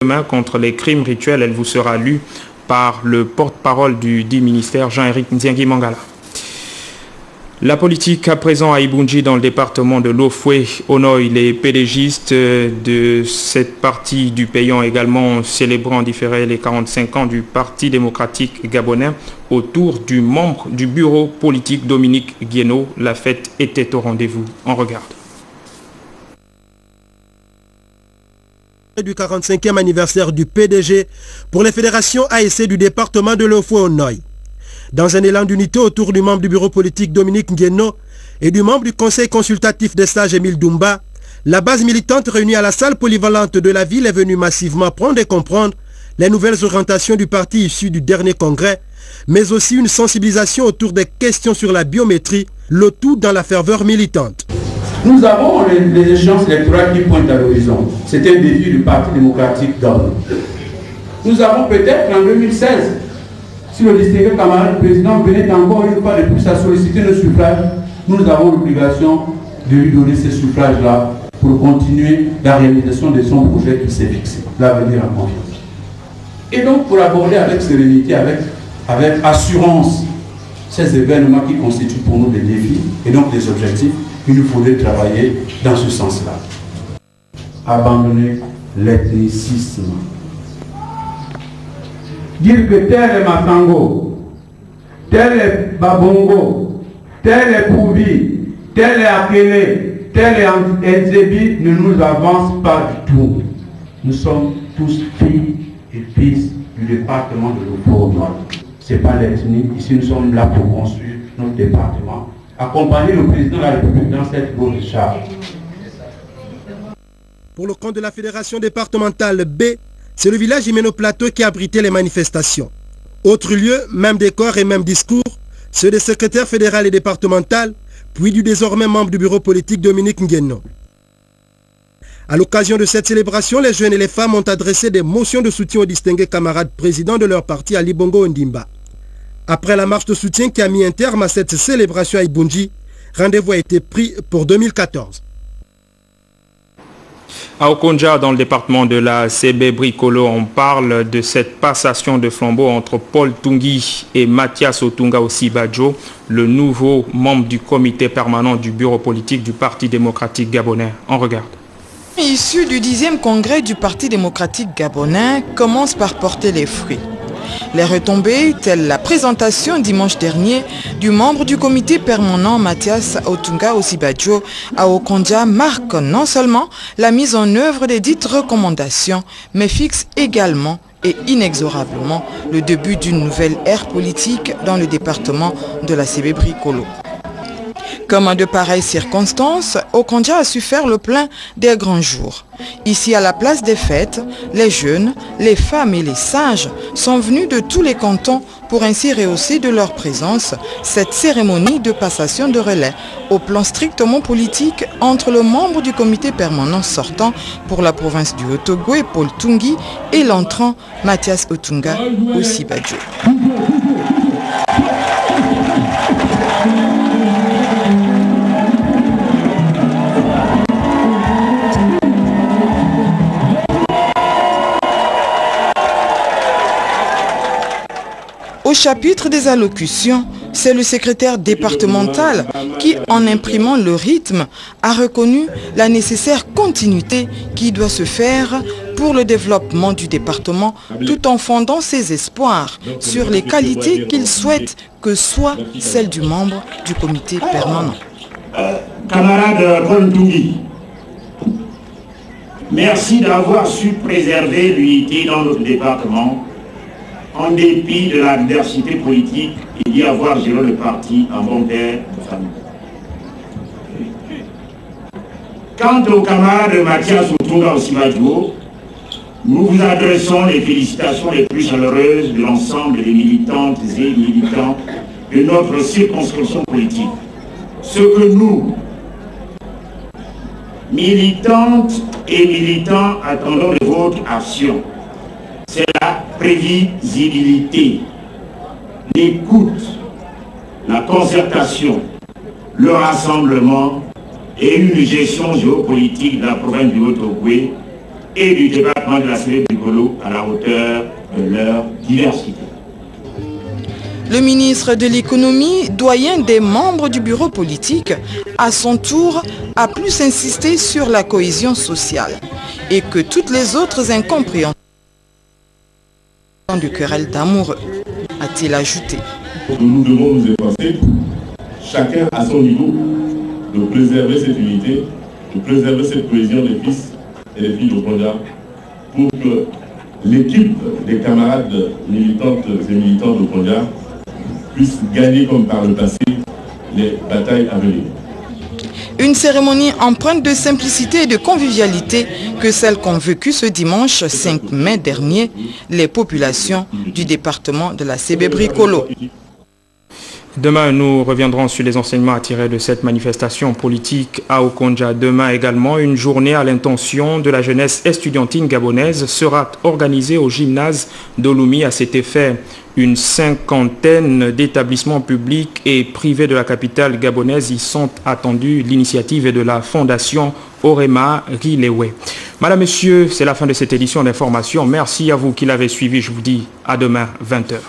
Demain, contre les crimes rituels, elle vous sera lue par le porte-parole du dit ministère, Jean-Éric Nziengui Mangala. La politique à présent à Ibunji dans le département de l'Ofoué. Onoy, les pédégistes de cette partie du pays ont également célébré en différé les 45 ans du Parti démocratique gabonais autour du membre du bureau politique Dominique Guénaud. La fête était au rendez-vous. On regarde. Du 45e anniversaire du PDG pour les fédérations ASC du département de l'Ofoué-Onoy. Dans un élan d'unité autour du membre du bureau politique Dominique Ngueno et du membre du conseil consultatif des sages Émile Dumba, la base militante réunie à la salle polyvalente de la ville est venue massivement prendre et comprendre les nouvelles orientations du parti issu du dernier congrès, mais aussi une sensibilisation autour des questions sur la biométrie, le tout dans la ferveur militante. Nous avons les échéances électorales qui pointent à l'horizon. C'est un défi du Parti démocratique gabonais. Nous avons peut-être en 2016, si le distingué camarade président venait encore une fois de plus à solliciter le suffrage, nous avons l'obligation de lui donner ces suffrages-là pour continuer la réalisation de son projet qui s'est fixé, l'avenir en confiance. Et donc pour aborder avec sérénité, avec assurance ces événements qui constituent pour nous des défis et donc des objectifs, il nous faudrait travailler dans ce sens-là. Abandonner l'ethnicisme. Dire que tel est Masango, tel est Babongo, tel est Pouvi, tel est Akele, tel est Nzebi ne nous avance pas du tout. Nous sommes tous filles et fils du département de l'Ofoué-Onoy. Ce n'est pas l'ethnie. Ici, nous sommes là pour construire notre département. Accompagner le président de la République dans cette lourde charge. Pour le compte de la fédération départementale B, c'est le village Imeno-Plateau qui a abrité les manifestations. Autre lieu, même décor et même discours, ceux des secrétaires fédéral et départemental, puis du désormais membre du bureau politique Dominique Ngueno. À l'occasion de cette célébration, les jeunes et les femmes ont adressé des motions de soutien aux distingués camarades présidents de leur parti Ali Bongo Ondimba. Après la marche de soutien qui a mis un terme à cette célébration à Ibunji, rendez-vous a été pris pour 2014. À Okonja, dans le département de la CB Bricolo, on parle de cette passation de flambeau entre Paul Tungui et Mathias Otunga Osibadjo, le nouveau membre du comité permanent du bureau politique du Parti démocratique gabonais. On regarde. Issu du 10e congrès du Parti démocratique gabonais commence par porter les fruits. Les retombées, telles la présentation dimanche dernier du membre du comité permanent Mathias Otunga Osibadjo à Okonja, marquent non seulement la mise en œuvre des dites recommandations, mais fixent également et inexorablement le début d'une nouvelle ère politique dans le département de la CB Bricolo. Comme à de pareilles circonstances, Okonja a su faire le plein des grands jours. Ici, à la place des fêtes, les jeunes, les femmes et les sages sont venus de tous les cantons pour ainsi rehausser de leur présence cette cérémonie de passation de relais au plan strictement politique entre le membre du comité permanent sortant pour la province du Haut-Ogooué, Paul Tungui, et l'entrant Mathias Otunga Osibadjo. Au chapitre des allocutions, c'est le secrétaire départemental qui, en imprimant le rythme, a reconnu la nécessaire continuité qui doit se faire pour le développement du département, tout en fondant ses espoirs sur les qualités qu'il souhaite que soient celles du membre du comité permanent. Camarade Paul Tungui, merci d'avoir su préserver l'unité dans notre département en dépit de l'adversité politique et d'y avoir géré le parti en bon père de famille. Quant au camarade Mathias Otunga Osibadjo, nous vous adressons les félicitations les plus chaleureuses de l'ensemble des militantes et militants de notre circonscription politique. Ce que nous, militantes et militants, attendons de votre action, c'est la prévisibilité, l'écoute, la concertation, le rassemblement et une gestion géopolitique de la province du Haut-Ogooué et du département de la Sébé-Bricolo à la hauteur de leur diversité. Le ministre de l'économie, doyen des membres du bureau politique, à son tour, a plus insisté sur la cohésion sociale et que toutes les autres incompréhensions du querelle d'amoureux, a-t-il ajouté. Nous devons nous efforcer, chacun à son niveau, de préserver cette unité, de préserver cette cohésion des fils et des filles d'Okonja pour que l'équipe des camarades militantes et militants d'Okonja puisse gagner comme par le passé les batailles à venir. Une cérémonie empreinte de simplicité et de convivialité que celle qu'ont vécue ce dimanche 5 mai dernier les populations du département de la Sébé-Bricolo. Demain, nous reviendrons sur les enseignements à tirer de cette manifestation politique à Okonja. Demain également, une journée à l'intention de la jeunesse estudiantine gabonaise sera organisée au gymnase d'Olumi. À cet effet, une cinquantaine d'établissements publics et privés de la capitale gabonaise y sont attendus. L'initiative est de la fondation Orema Rilewe. Madame, Monsieur, c'est la fin de cette édition d'information. Merci à vous qui l'avez suivi. Je vous dis à demain, 20h.